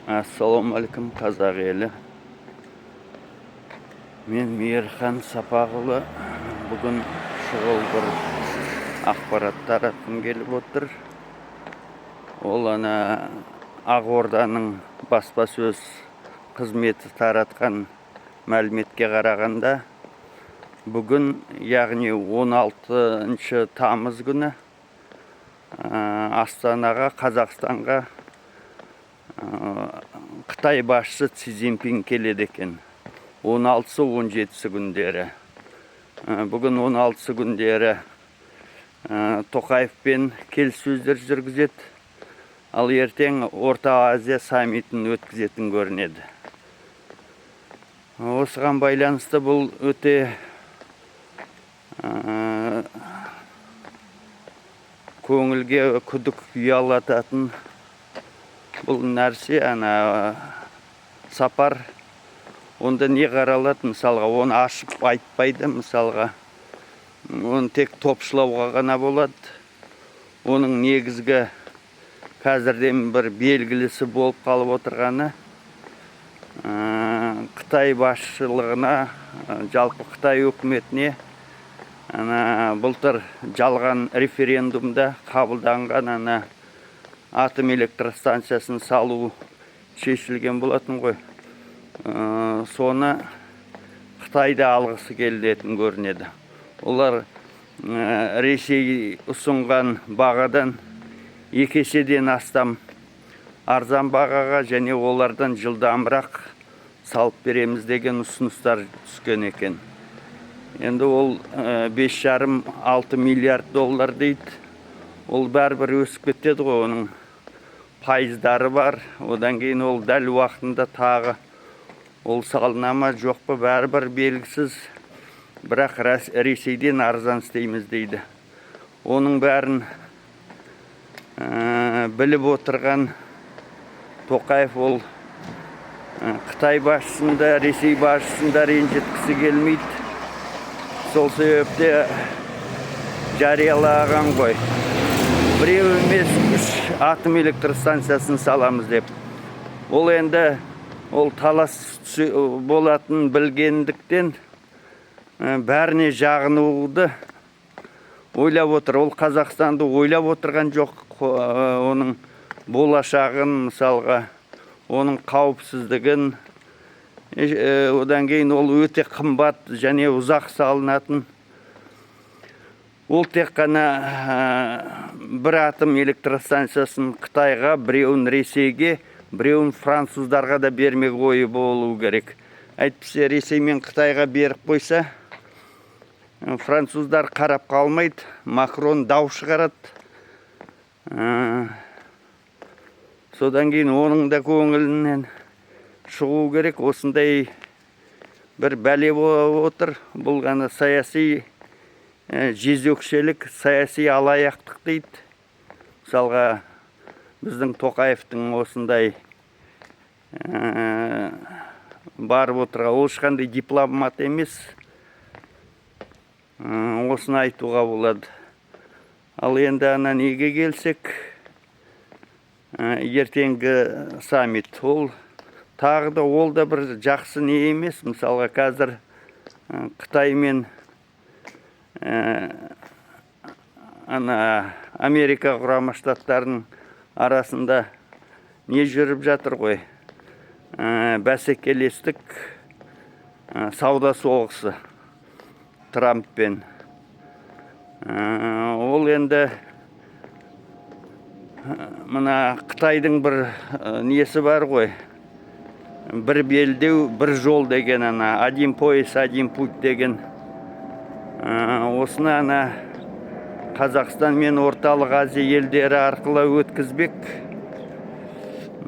Ассалаумағалейкум қазақ елі. Мен Мейірхан Сапағұлы. Бүгін шұғыл бір ақпарат таратқым келіп отыр. Ол Ақорданың баспасөз қызметі таратқан мәліметке қарағанда, бүгін, яғни 16 тамыз күні Астанаға, Қазақстанға Қытай басшысы Си Цзиньпин келеді екен. 16-17 күндері. Бүгін 16 күндері Тоқаевпен келіссөздер жүргізеді. Ал ертең Орта Азия саммитін өткізетін көрінеді. Осыған байланысты бұл өте көңілге күдік ұялататын бұл нәрсе, сапар. Онда не қаралады, мысалға, оны ашып айтпайды, мысалға. Оны тек топшылауға ғана болады. Оның негізгі қазірден бір белгілісі болып қалып отырғаны, Қытай басшылығына, жалпы Қытай өкіметіне былтыр жалған референдумда қабылданған атом электростанциясын салу шешілген болатын ғой. Соны Қытайда алғысы келетін көрінеді. Олар Ресей ұсынған бағадан 2 еседен астам арзан бағаға және олардан жылдамырақ салып береміз деген ұсыныстар түскен екен. Енді ол 5,5-6 миллиард доллар дейді. Ол бәрібір өсіп кетеді ғой, оның пайыздары бар. Одан кейін ол дәл уақытында тағы ол салына ма жоқ па бәрібір белгісіз. Бірақ Ресейден арзан істейміз дейді. Оның бәрін біліп отырған Тоқаев ол Қытай басшысында, Ресей басшысында ренжіткісі келмейді. Сол себепте жариялаған ғой. Біреу емес 3 атом электростанциясын саламыз деп. Ол енді ол талас болатын білгендіктен бәріне жағынуды ойлап отыр. Ол Қазақстанды ойлап отырған жоқ. Оның болашағын, мысалға, оның қауіпсіздігін, одан кейін ол өте қымбат және ұзақ салынатын. Ол тек қана бір атом электростанциясын Қытайға, біреуін Ресейге, біреуін француздарға да бермек ойы болу керек. Әйтпесе Ресей мен Қытайға беріп қойса, француздар қарап қалмайды, Макрон дау шығарады. Содан кейін оның да көңілінен шығу керек. Осындай бір бәле болып отыр. Бұл ғана саяси жезөкшелік, саяси алаяқтық дейді. Мысалға, біздің Тоқаевтың осындай барып отырға, ол ешқандай дипломат емес. Осыны айтуға болады. Ал енді неге келсек, ертеңгі саммит, ол тағы да ол да бір жақсы не емес. Мысалға, қазір Қытай мен Америка құрама штаттарының арасында не жүріп жатыр ғой? Бәсекелестік, сауда соғысы Трамппен. Ол енді мына Қытайдың бір несі бар ғой? Бір белдеу, бір жол деген, один пояс, один путь деген. Осыны Қазақстан мен Орталық Азия елдері арқылы өткізбек.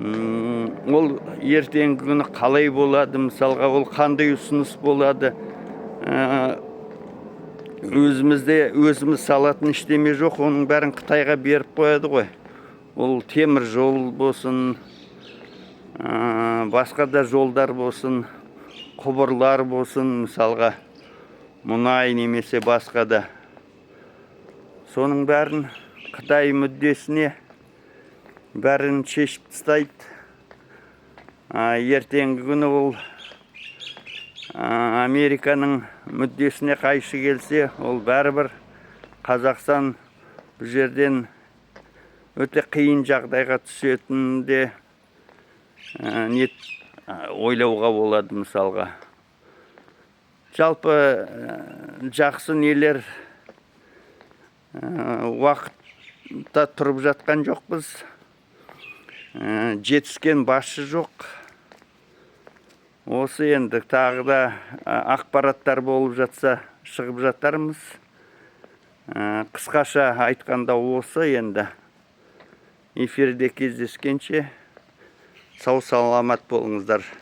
Ол ертеңгі күні қалай болады, мысалға, ол қандай ұсыныс болады? Өзіміз салатын іштеме жоқ, оның бәрін Қытайға беріп қояды ғой. Ол темір жол болсын, басқа да жолдар болсын, құбырлар болсын, мысалға, мұнай немесе басқа да. Соның бәрін Қытай мүддесіне бәрін шешіп тастайды. ертеңгі күні ол Американың мүддесіне қайшы келсе, ол бәрібір Қазақстан бұл жерден өте қиын жағдайға түсетінінде ойлауға болады мысалға. Жалпы жақсы нелер уақытта тұрып жатқан жоқпыз. Жетіскен басшы жоқ. Осы енді тағы да ақпараттар болып жатса шығып жатармыз. Қысқаша айтқанда осы енді. Эфирде кездескенше сау саламат болыңыздар.